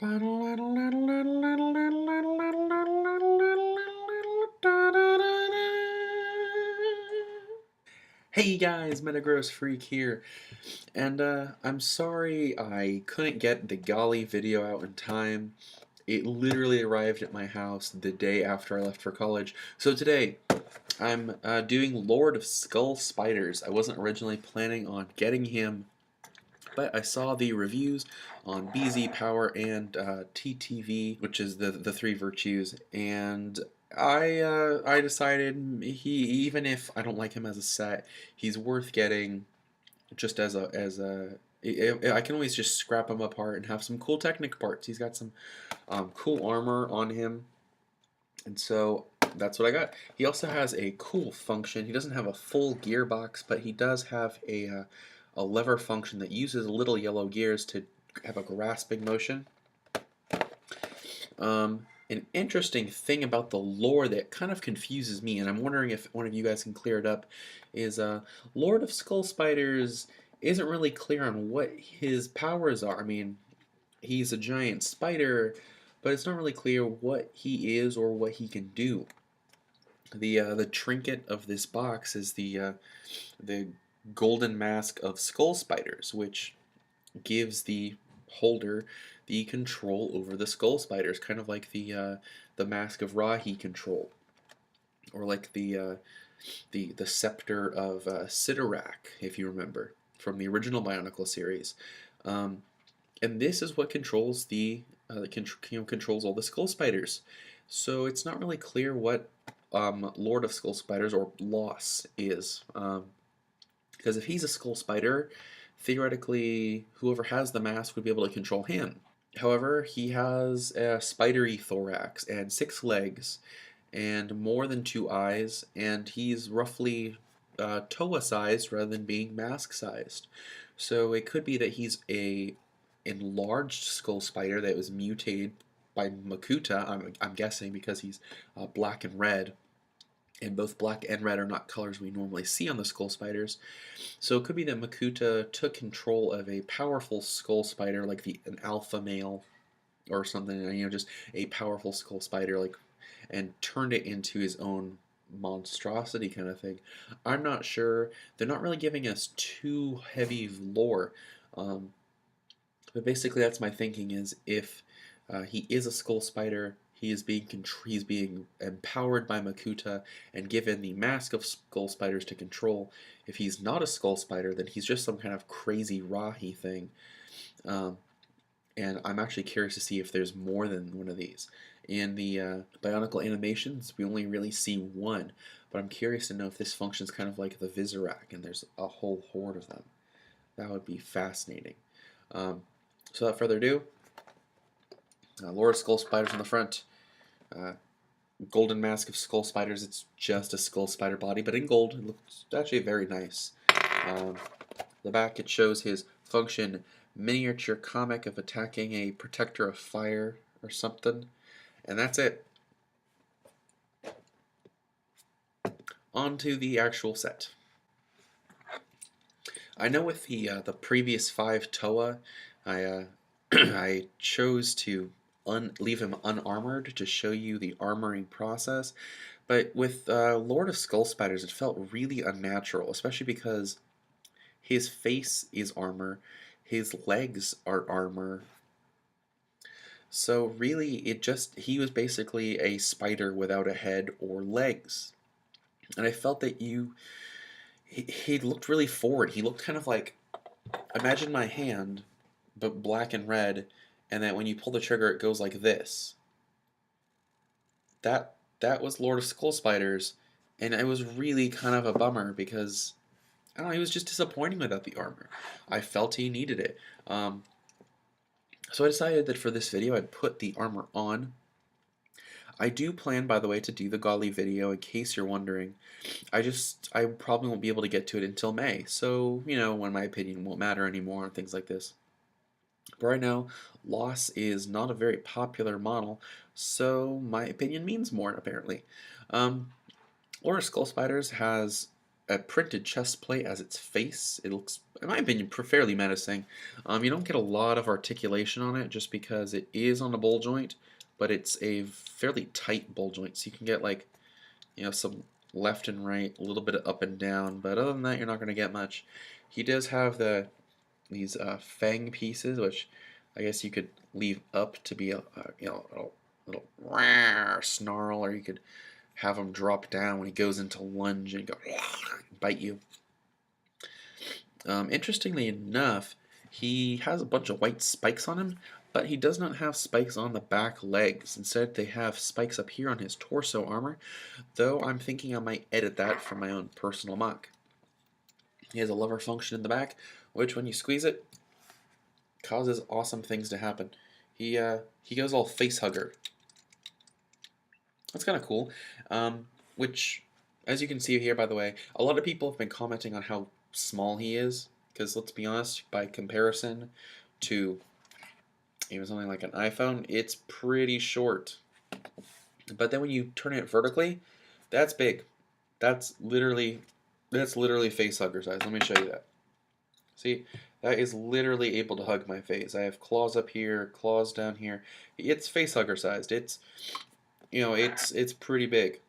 Hey guys, Metagross Freak here, and I'm sorry I couldn't get the Gali video out in time. It literally arrived at my house the day after I left for college. So today, I'm doing Lord of Skull Spiders. I wasn't originally planning on getting him, but I saw the reviews on BZ Power and TTV, which is the three virtues, and I decided even if I don't like him as a set, he's worth getting just as a. I can always just scrap him apart and have some cool Technic parts. He's got some cool armor on him, and so that's what I got. He also has a cool function. He doesn't have a full gearbox, but he does have a lever function that uses little yellow gears to have a grasping motion. An interesting thing about the lore that kind of confuses me, and I'm wondering if one of you guys can clear it up, is Lord of Skull Spiders isn't really clear on what his powers are. I mean, he's a giant spider, but it's not really clear what he is or what he can do. The trinket of this box is the golden mask of skull spiders, which gives the holder the control over the skull spiders, kind of like the mask of Rahi control, or like the scepter of Sidorak, if you remember from the original Bionicle series. And this is what controls controls all the skull spiders. So it's not really clear what Lord of Skull Spiders or Loss is. Because if he's a skull spider, theoretically, whoever has the mask would be able to control him. However, he has a spidery thorax and 6 legs and more than 2 eyes, and he's roughly Toa-sized rather than being mask-sized. So it could be that he's a enlarged skull spider that was mutated by Makuta, I'm guessing, because he's black and red, and both black and red are not colors we normally see on the skull spiders. So it could be that Makuta took control of a powerful skull spider, like an alpha male or something, just a powerful skull spider, and turned it into his own monstrosity kind of thing. I'm not sure. They're not really giving us too heavy lore. But basically, that's my thinking: is if he is a skull spider, he's being empowered by Makuta and given the mask of skull spiders to control. If he's not a skull spider, then he's just some kind of crazy Rahi thing. And I'm actually curious to see if there's more than one of these. In the Bionicle animations, we only really see one, but I'm curious to know if this functions kind of like the Visorak, and there's a whole horde of them. That would be fascinating. So without further ado, Lord of Skull Spiders on the front. Golden mask of skull spiders. It's just a skull spider body, but in gold. It looks actually very nice. The back, it shows his function: miniature comic of attacking a protector of fire or something, and that's it. On to the actual set. I know with the previous 5 Toa, I I chose to leave him unarmored to show you the armoring process, but with Lord of Skull Spiders, it felt really unnatural, especially because his face is armor, his legs are armor. So really, he was basically a spider without a head or legs, and I felt that he looked really forward. He looked kind of like, imagine my hand, but black and red, and then when you pull the trigger, it goes like this. That was Lord of Skull Spiders, and it was really kind of a bummer because I don't know, he was just disappointing without the armor. I felt he needed it. So I decided that for this video, I'd put the armor on. I do plan, by the way, to do the Gali video, in case you're wondering. I probably won't be able to get to it until May, so, when my opinion won't matter anymore and things like this. But right now, Loss is not a very popular model, so my opinion means more, apparently. Lord of Skull Spiders has a printed chest plate as its face. It looks, in my opinion, fairly menacing. You don't get a lot of articulation on it just because it is on a ball joint, but it's a fairly tight ball joint, so you can get like, some left and right, a little bit of up and down, but other than that, you're not going to get much. He does have these fang pieces, which I guess you could leave up to be a little snarl, or you could have him drop down when he goes into lunge and go bite you. Interestingly enough, he has a bunch of white spikes on him, but he does not have spikes on the back legs. Instead, they have spikes up here on his torso armor, though I'm thinking I might edit that for my own personal mock. He has a lever function in the back, which when you squeeze it, causes awesome things to happen. He goes all face hugger. That's kind of cool. Which, as you can see here, by the way, a lot of people have been commenting on how small he is, because let's be honest, by comparison to even something like an iPhone, it's pretty short. But then when you turn it vertically, that's big. That's literally face hugger size. Let me show you that. See, that is literally able to hug my face. I have claws up here, claws down here. It's face hugger sized. It's it's pretty big.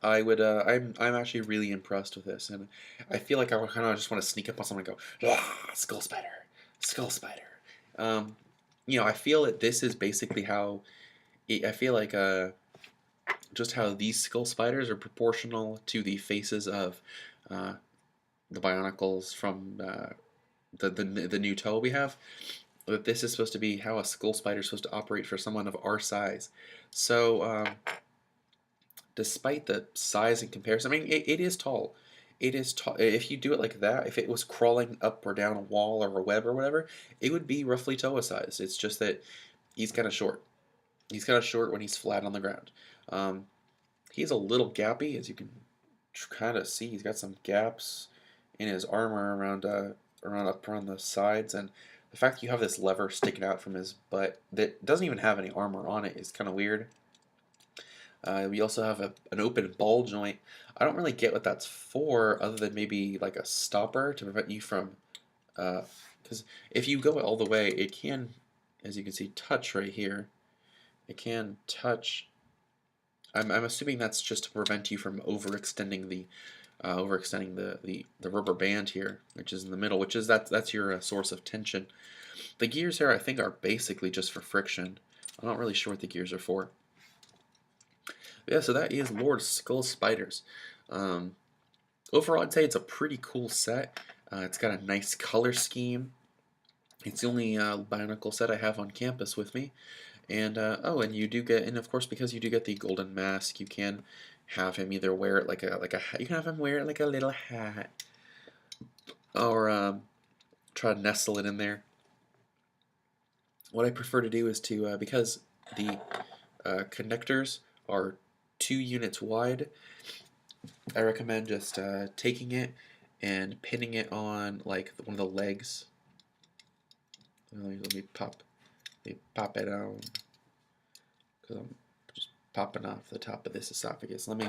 I'm actually really impressed with this, and I feel like I kind of just want to sneak up on someone and go, ah, skull spider, skull spider. I feel that this is basically how I feel like just how these skull spiders are proportional to the faces of the Bionicles from the new toe we have. That this is supposed to be how a skull spider is supposed to operate for someone of our size. So, despite the size in comparison, I mean, it is tall. It is tall. If you do it like that, if it was crawling up or down a wall or a web or whatever, it would be roughly Toa size. It's just that he's kind of short. He's kind of short when he's flat on the ground. He's a little gappy, as you can kind of see. He's got some gaps in his armor around up around the sides, and the fact that you have this lever sticking out from his butt that doesn't even have any armor on it is kind of weird. We also have an open ball joint. I don't really get what that's for, other than maybe like a stopper to prevent you from, because if you go all the way, it can, as you can see, touch right here. It can touch. I'm assuming that's just to prevent you from overextending the rubber band here, which is in the middle, which is that's your source of tension. The gears here, I think, are basically just for friction. I'm not really sure what the gears are for. But yeah, so that is Lord Skull Spiders. Overall, I'd say it's a pretty cool set. It's got a nice color scheme. It's the only Bionicle set I have on campus with me. And and you do get, and of course, because you do get the golden mask, you can have him either wear it like a you can have him wear it like a little hat, or try to nestle it in there. What I prefer to do is to because the connectors are 2 units wide, I recommend just taking it and pinning it on like one of the legs. Let me pop it out, because I'm just popping off the top of this esophagus. Let me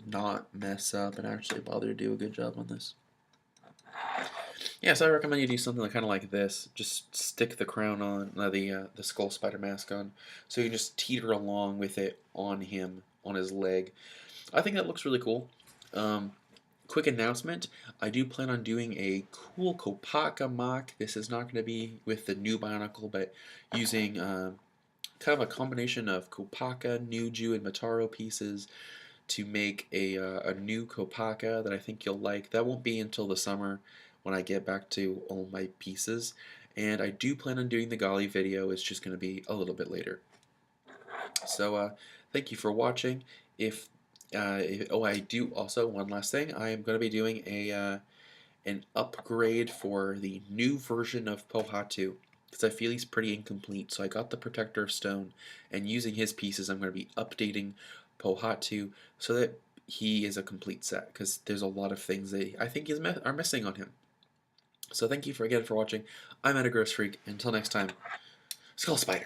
not mess up and actually bother to do a good job on this. Yeah, so I recommend you do something kind of like this. Just stick the crown on, the skull spider mask on, so you can just teeter along with it on him, on his leg. I think that looks really cool. Quick announcement, I do plan on doing a cool Kopaka mock. This is not going to be with the new Bionicle, but using kind of a combination of Kopaka, Nuju, and Mataro pieces to make a new Kopaka that I think you'll like. That won't be until the summer when I get back to all my pieces. And I do plan on doing the Gali video. It's just going to be a little bit later. So thank you for watching. I do also, one last thing, I am going to be doing an upgrade for the new version of Pohatu, because I feel he's pretty incomplete. So I got the Protector of Stone, and using his pieces, I'm going to be updating Pohatu so that he is a complete set, because there's a lot of things that I think are missing on him. So thank you again for watching. I'm Gross Freak. Until next time, Skull Spider.